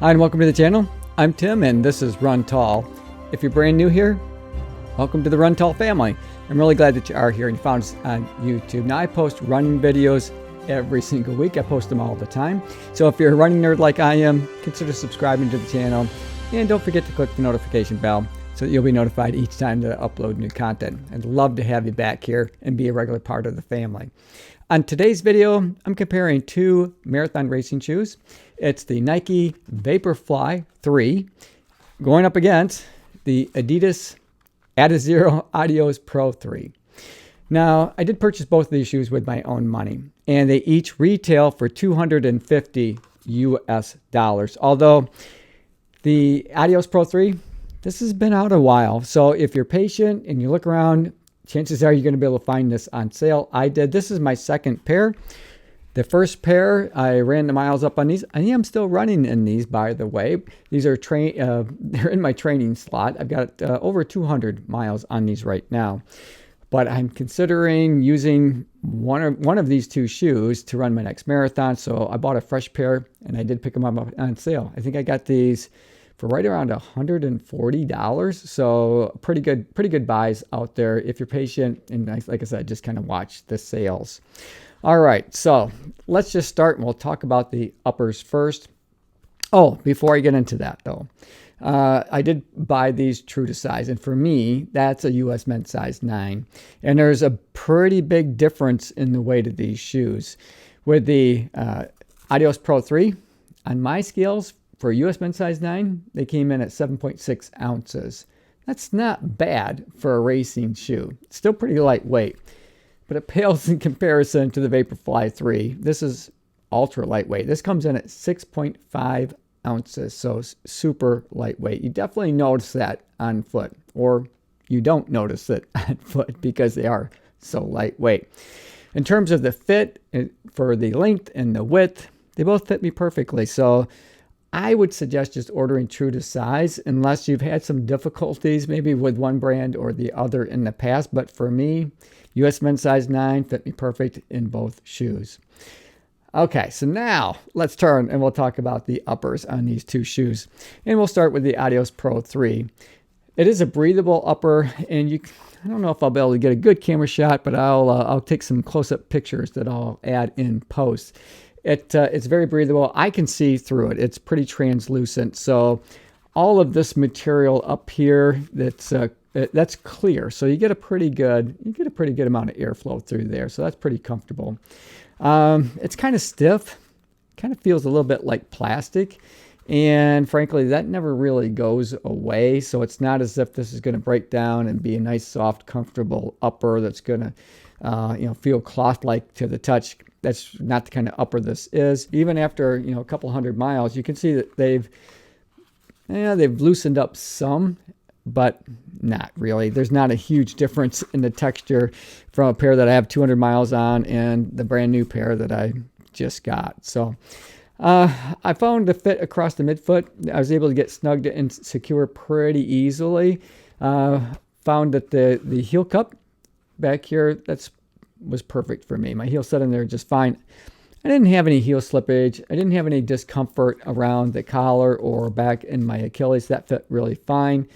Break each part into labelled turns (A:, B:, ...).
A: Hi and welcome to the channel. I'm Tim and this is Run Tall. If you're brand new here, welcome to the Run Tall family. I'm really glad that you are here and you found us on YouTube. Now I post running videos every single week. I post them all the time. So if you're a running nerd like I am, consider subscribing to the channel and don't forget to click the notification bell so that you'll be notified each time that I upload new content. I'd love to have you back here and be a regular part of the family. On today's video, I'm comparing two marathon racing shoes. It's the Nike VaporFly 3 going up against the Adidas Adizero Adios Pro 3. Now, I did purchase both of these shoes with my own money, and they each retail for $250 US. Although the Adios Pro 3, this has been out a while. So if you're patient and you look around, chances are you're going to be able to find this on sale. I did. This is my second pair. The first pair, I ran the miles up on these. I am still running in these, by the way. These are they're in my training slot. I've got over 200 miles on these right now. But I'm considering using one of these two shoes to run my next marathon. So I bought a fresh pair, and I did pick them up on sale. I think I got these for right around $140. So pretty good buys out there if you're patient and, like I said, just kind of watch the sales. All right, so let's just start and we'll talk about the uppers first. Oh, before I get into that though, I did buy these true to size, and for me, that's a US men's size 9. And there's a pretty big difference in the weight of these shoes. With the Adios Pro 3, on my scales, for US men's size 9, they came in at 7.6 ounces. That's not bad for a racing shoe. It's still pretty lightweight, but it pales in comparison to the VaporFly 3. This is ultra lightweight. This comes in at 6.5 ounces, so super lightweight. You definitely notice that on foot, or you don't notice it on foot because they are so lightweight. In terms of the fit, for the length and the width, they both fit me perfectly. So I would suggest just ordering true to size unless you've had some difficulties maybe with one brand or the other in the past. But for me, US men's size 9 fit me perfect in both shoes. Okay, so now let's turn and we'll talk about the uppers on these two shoes. And we'll start with the Adios Pro 3. It is a breathable upper, and I don't know if I'll be able to get a good camera shot, but I'll take some close-up pictures that I'll add in post. It's very breathable. I can see through it. It's pretty translucent. So all of this material up here that's clear. So you get a pretty good amount of airflow through there. So that's pretty comfortable. It's kind of stiff. Kind of feels a little bit like plastic. And frankly, that never really goes away. So it's not as if this is going to break down and be a nice, soft, comfortable upper that's going to feel cloth-like to the touch. That's not the kind of upper this is. Even after a couple hundred miles, you can see that they've loosened up some, but not really. There's not a huge difference in the texture from a pair that I have 200 miles on and the brand new pair that I just got. So I found the fit across the midfoot. I was able to get snugged and secure pretty easily. Found that the heel cup back here, was perfect for me. My heel set in there just fine. I didn't have any heel slippage. I didn't have any discomfort around the collar or back in my Achilles. That fit really fine.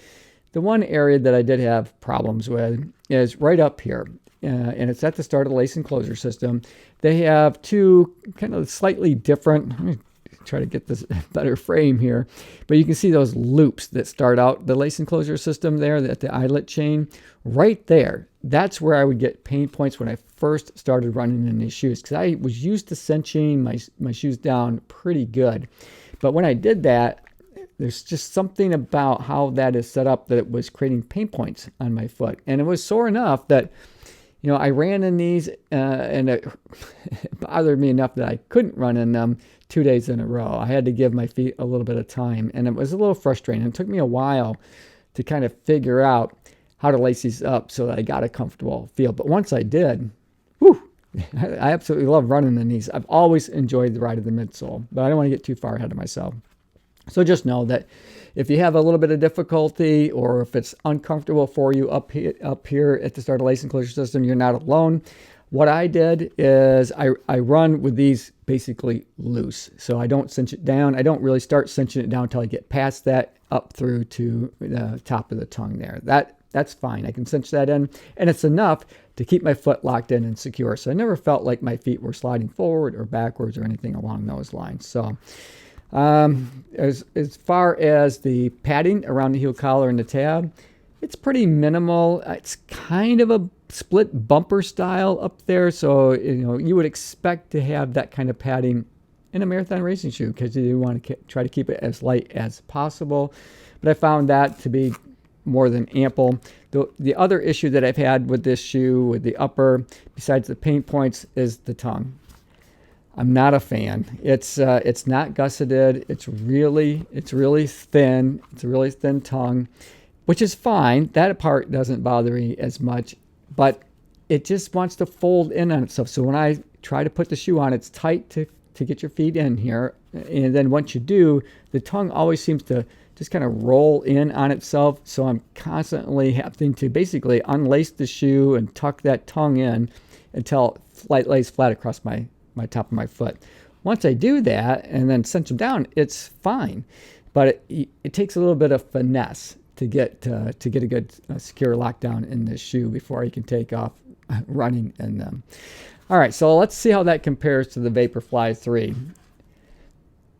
A: The one area that I did have problems with is right up here, and it's at the start of the lace enclosure system. They have two kind of slightly different, let me try to get this better frame here, but you can see those loops that start out the lace enclosure system there at the eyelet chain. Right there, that's where I would get pain points when I first started running in these shoes, because I was used to cinching my shoes down pretty good. But when I did that, there's just something about how that is set up that it was creating pain points on my foot. And it was sore enough that, I ran in these and it bothered me enough that I couldn't run in them 2 days in a row. I had to give my feet a little bit of time, and it was a little frustrating. It took me a while to kind of figure out how to lace these up so that I got a comfortable feel. But once I did, I absolutely love running in these. I've always enjoyed the ride of the midsole, but I don't want to get too far ahead of myself. So just know that if you have a little bit of difficulty or if it's uncomfortable for you up here at the start of the lace enclosure system, you're not alone. What I did is I run with these basically loose. So I don't cinch it down. I don't really start cinching it down until I get past that up through to the top of the tongue there. That's fine. I can cinch that in, and it's enough to keep my foot locked in and secure. So I never felt like my feet were sliding forward or backwards or anything along those lines. So as far as the padding around the heel collar and the tab, it's pretty minimal. It's kind of a split bumper style up there. So, you would expect to have that kind of padding in a marathon racing shoe because you want to try to keep it as light as possible. But I found that to be more than ample. The other issue that I've had with this shoe, with the upper, besides the pain points, is the tongue. I'm not a fan. It's not gusseted. It's really thin. It's a really thin tongue, which is fine. That part doesn't bother me as much, but it just wants to fold in on itself. So when I try to put the shoe on, it's tight to get your feet in here. And then once you do, the tongue always seems to just kind of roll in on itself. So I'm constantly having to basically unlace the shoe and tuck that tongue in until it lays flat across my top of my foot. Once I do that and then cinch them down, it's fine. But it takes a little bit of finesse to get a good secure lockdown in this shoe before you can take off running in them. All right, so let's see how that compares to the VaporFly 3.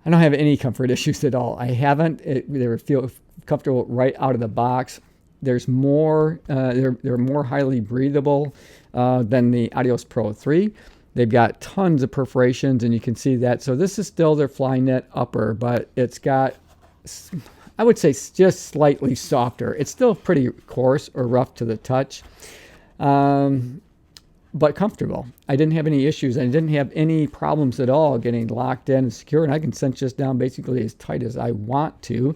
A: I don't have any comfort issues at all. I haven't. They feel comfortable right out of the box. There's more. They're more highly breathable than the Adios Pro 3. They've got tons of perforations, and you can see that. So this is still their Flyknit upper, but it's got, I would say, just slightly softer. It's still pretty coarse or rough to the touch, but comfortable. I didn't have any issues. I didn't have any problems at all getting locked in and secure, and I can cinch this down basically as tight as I want to,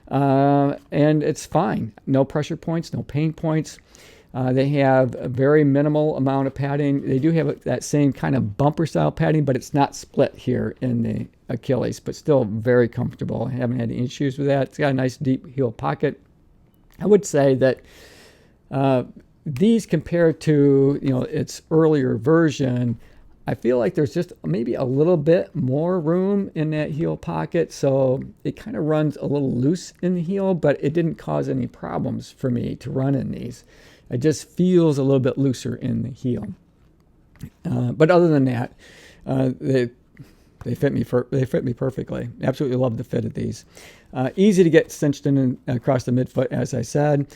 A: and it's fine. No pressure points, no pain points. They have a very minimal amount of padding. They do have that same kind of bumper style padding, but it's not split here in the Achilles, but still very comfortable. I haven't had any issues with that. It's got a nice deep heel pocket. I would say that these compared to its earlier version, I feel like there's just maybe a little bit more room in that heel pocket, so it kind of runs a little loose in the heel, but it didn't cause any problems for me to run in these. It just feels a little bit looser in the heel. But other than that, they fit me perfectly. Absolutely love the fit of these. Easy to get cinched in and across the midfoot, as I said.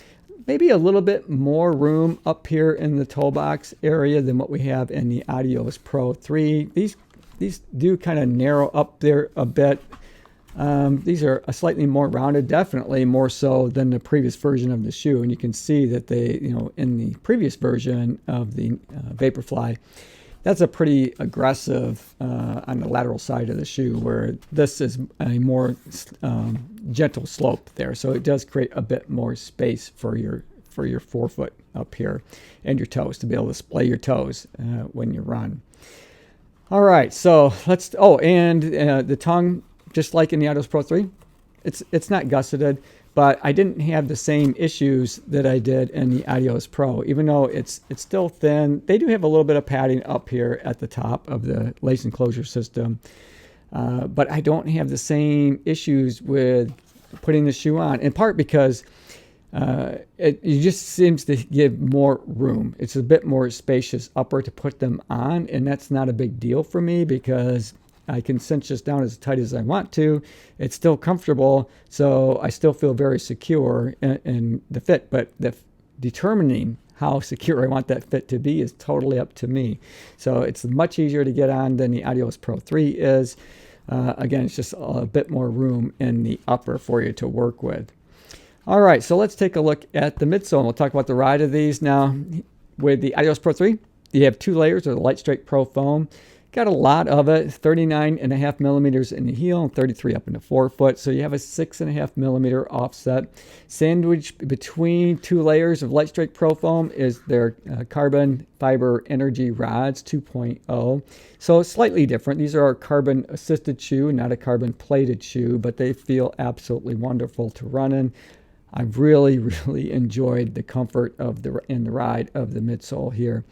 A: Maybe a little bit more room up here in the toe box area than what we have in the Adios Pro 3. These do kind of narrow up there a bit. These are a slightly more rounded, definitely more so than the previous version of the shoe. And you can see that they, in the previous version of the VaporFly, that's a pretty aggressive on the lateral side of the shoe, where this is a more gentle slope there. So it does create a bit more space for your forefoot up here and your toes to be able to splay your toes when you run. All right, so let's. Oh, and the tongue, just like in the Adios Pro 3, it's not gusseted, but I didn't have the same issues that I did in the Adios Pro. Even though it's still thin, they do have a little bit of padding up here at the top of the lace enclosure system, but I don't have the same issues with putting the shoe on, in part because it just seems to give more room. It's a bit more spacious upper to put them on, and that's not a big deal for me because I can cinch this down as tight as I want to. It's still comfortable, so I still feel very secure in the fit. But determining how secure I want that fit to be is totally up to me. So it's much easier to get on than the Adios Pro 3 is. Again, it's just a bit more room in the upper for you to work with. All right, so let's take a look at the midsole. We'll talk about the ride of these now. With the Adios Pro 3, you have 2 layers of the Light Strike Pro foam. Got a lot of it, 39.5 millimeters in the heel and 33 up in the forefoot. So you have a 6.5 millimeter offset. Sandwiched between 2 layers of Light Strike Pro foam is their carbon fiber energy rods 2.0. So slightly different. These are our carbon assisted shoe, not a carbon plated shoe, but they feel absolutely wonderful to run in. I've really enjoyed the comfort of the ride of the midsole here.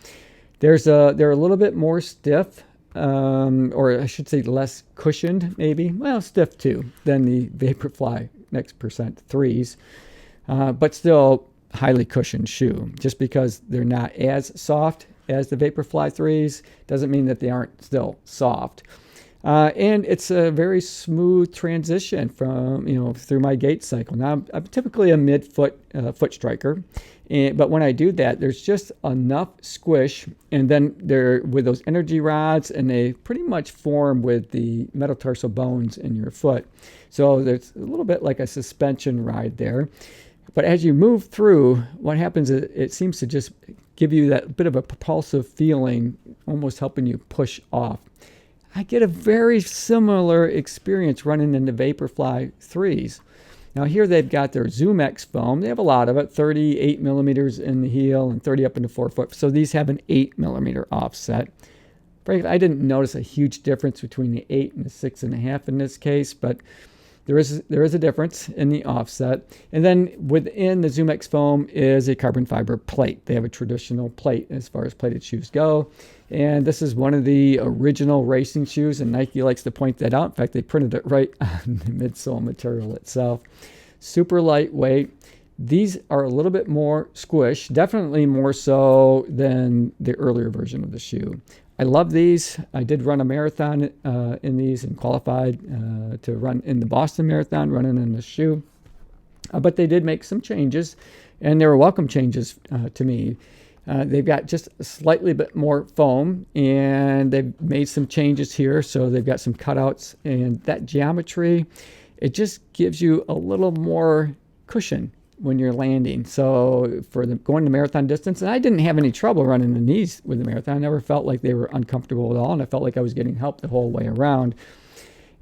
A: They're a little bit more stiff, or I should say less cushioned, maybe. Well, stiff too, than the VaporFly Next Percent 3s, but still highly cushioned shoe. Just because they're not as soft as the VaporFly 3s doesn't mean that they aren't still soft. And it's a very smooth transition from, through my gait cycle. Now, I'm typically a mid-foot foot striker, but when I do that, there's just enough squish, and then they're with those energy rods, and they pretty much form with the metatarsal bones in your foot. So there's a little bit like a suspension ride there. But as you move through, what happens is it seems to just give you that bit of a propulsive feeling, almost helping you push off. I get a very similar experience running in the VaporFly 3s. Now here they've got their ZoomX foam. They have a lot of it, 38 millimeters in the heel and 30 up into 4-foot. So these have an 8 millimeter offset. Frankly, I didn't notice a huge difference between the 8 and the 6.5 in this case, but there is a difference in the offset. And then within the ZoomX foam is a carbon fiber plate. They have a traditional plate as far as plated shoes go. And this is one of the original racing shoes, and Nike likes to point that out. In fact, they printed it right on the midsole material itself. Super lightweight. These are a little bit more squish, definitely more so than the earlier version of the shoe. I love these. I did run a marathon in these and qualified to run in the Boston Marathon, running in this shoe. But they did make some changes, and they were welcome changes to me. They've got just a slightly bit more foam, and they've made some changes here. So they've got some cutouts, and that geometry, it just gives you a little more cushion when you're landing. So for going the marathon distance, and I didn't have any trouble running in these with the marathon. I never felt like they were uncomfortable at all, and I felt like I was getting help the whole way around.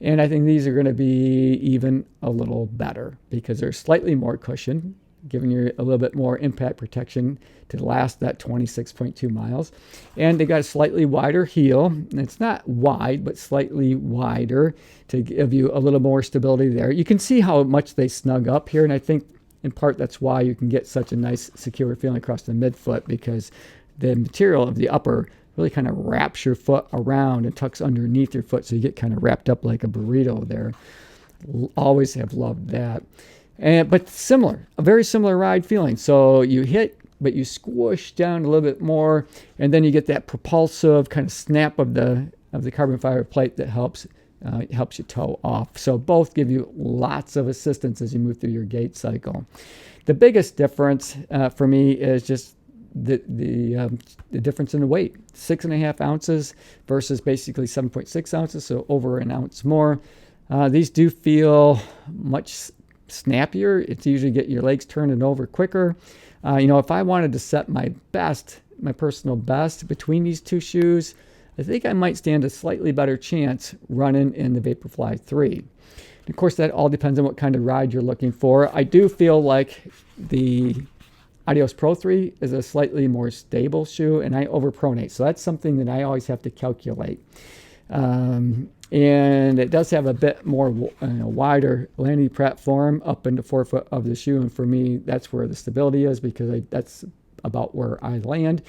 A: And I think these are going to be even a little better because they're slightly more cushioned, giving you a little bit more impact protection to last that 26.2 miles. And they got a slightly wider heel. And it's not wide, but slightly wider to give you a little more stability there. You can see how much they snug up here, and I think in part that's why you can get such a nice secure feeling across the midfoot, because the material of the upper really kind of wraps your foot around and tucks underneath your foot, so you get kind of wrapped up like a burrito there. Always have loved that. But similar, a very similar ride feeling. So you hit, but you squish down a little bit more, and then you get that propulsive kind of snap of the carbon fiber plate that helps you toe off. So both give you lots of assistance as you move through your gait cycle. The biggest difference for me is just the difference in the weight. 6.5 ounces versus basically 7.6 ounces, so over an ounce more. These do feel much snappier. It's usually get your legs turning over quicker. If I wanted to set my personal best between these two shoes, I think I might stand a slightly better chance running in the VaporFly 3. And of course, that all depends on what kind of ride you're looking for. I do feel like the Adios Pro 3 is a slightly more stable shoe, and I overpronate. So that's something that I always have to calculate. And it does have a bit more wider landing platform up into 4-foot of the shoe. And for me, that's where the stability is, because that's about where I land.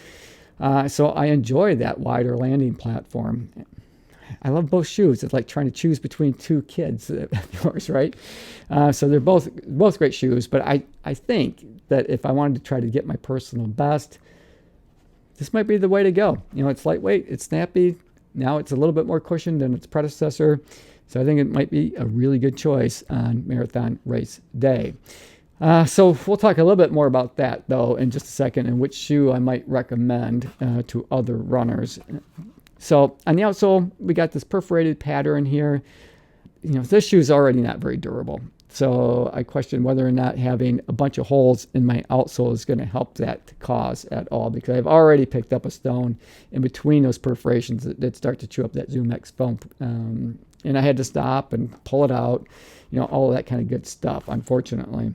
A: So I enjoy that wider landing platform. I love both shoes. It's like trying to choose between two kids of yours, right? So they're both great shoes. But I think that if I wanted to try to get my personal best, this might be the way to go. It's lightweight, it's snappy. Now it's a little bit more cushioned than its predecessor. So I think it might be a really good choice on marathon race day. So we'll talk a little bit more about that, though, in just a second, and which shoe I might recommend to other runners. So on the outsole, we got this perforated pattern here. This shoe is already not very durable. So I question whether or not having a bunch of holes in my outsole is going to help that cause at all, because I've already picked up a stone in between those perforations that start to chew up that ZoomX foam. And I had to stop and pull it out, all of that kind of good stuff, unfortunately.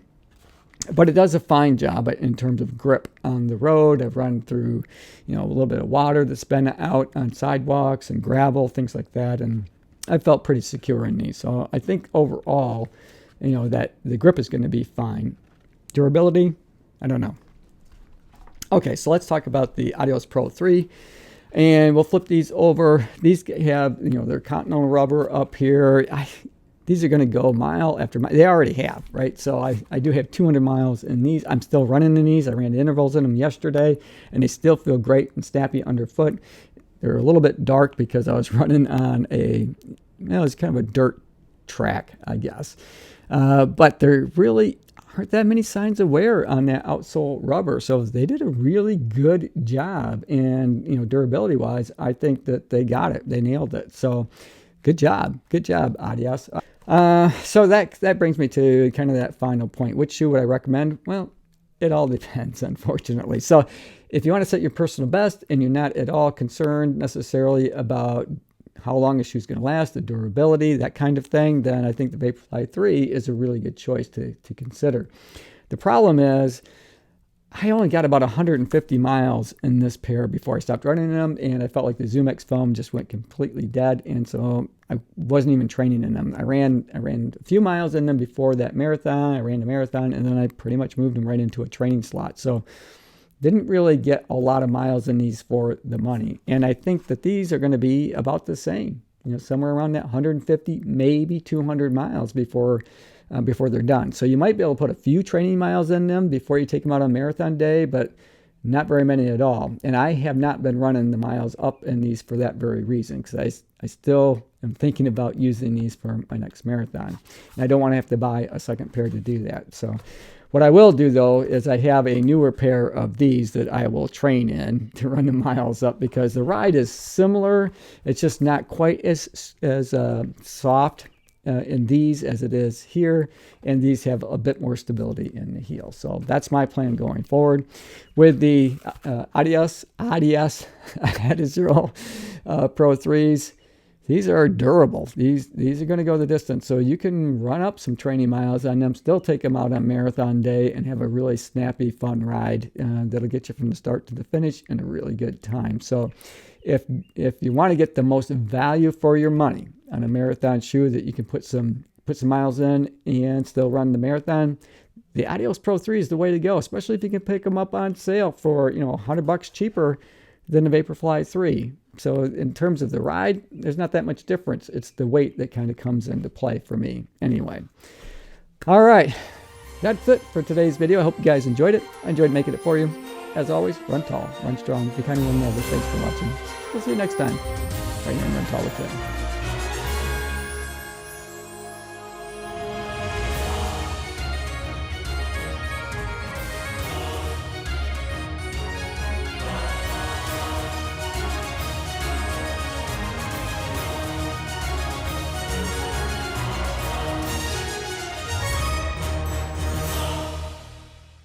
A: But it does a fine job in terms of grip on the road. I've run through, a little bit of water that's been out on sidewalks and gravel, things like that. And I felt pretty secure in these. So I think overall, that the grip is going to be fine. Durability, I don't know. Okay, so let's talk about the Adios Pro 3. And we'll flip these over. These have, they're continental rubber up here. These are going to go mile after mile. They already have, right? So I do have 200 miles in these. I'm still running in these. I ran intervals in them yesterday, and they still feel great and snappy underfoot. They're a little bit dark because I was running on it's kind of a dirt track, I guess. But there really aren't that many signs of wear on that outsole rubber. So they did a really good job. And, durability wise, I think that they got it. They nailed it. So good job. Good job, Adios. So that brings me to kind of that final point. Which shoe would I recommend? Well, it all depends, unfortunately. So if you want to set your personal best and you're not at all concerned necessarily about how long a shoe's going to last, the durability, that kind of thing, then I think the VaporFly 3 is a really good choice to consider. The problem is I only got about 150 miles in this pair before I stopped running in them, and I felt like the ZoomX foam just went completely dead, and so I wasn't even training in them. I ran a few miles in them before that marathon. I ran the marathon, and then I pretty much moved them right into a training slot. So didn't really get a lot of miles in these for the money. And I think that these are going to be about the same, somewhere around that 150, maybe 200 miles before they're done. So you might be able to put a few training miles in them before you take them out on marathon day, but not very many at all. And I have not been running the miles up in these for that very reason, because I still am thinking about using these for my next marathon. And I don't want to have to buy a second pair to do that. So what I will do, though, is I have a newer pair of these that I will train in to run the miles up, because the ride is similar. It's just not quite as soft in these as it is here, and these have a bit more stability in the heel. So that's my plan going forward. With the Adios Adizero Pro 3s, these are durable. These are going to go the distance. So you can run up some training miles on them, still take them out on marathon day, and have a really snappy, fun ride that'll get you from the start to the finish in a really good time. So if you want to get the most value for your money on a marathon shoe that you can put some miles in and still run the marathon, the Adios Pro 3 is the way to go, especially if you can pick them up on sale for $100 cheaper than the VaporFly 3. So in terms of the ride, there's not that much difference. It's the weight that kind of comes into play for me anyway. All right, that's it for today's video. I hope you guys enjoyed it. I enjoyed making it for you. As always, run tall, run strong, be kind to one another. Thanks for watching. We'll see you next time right here on Run Tall with Tim.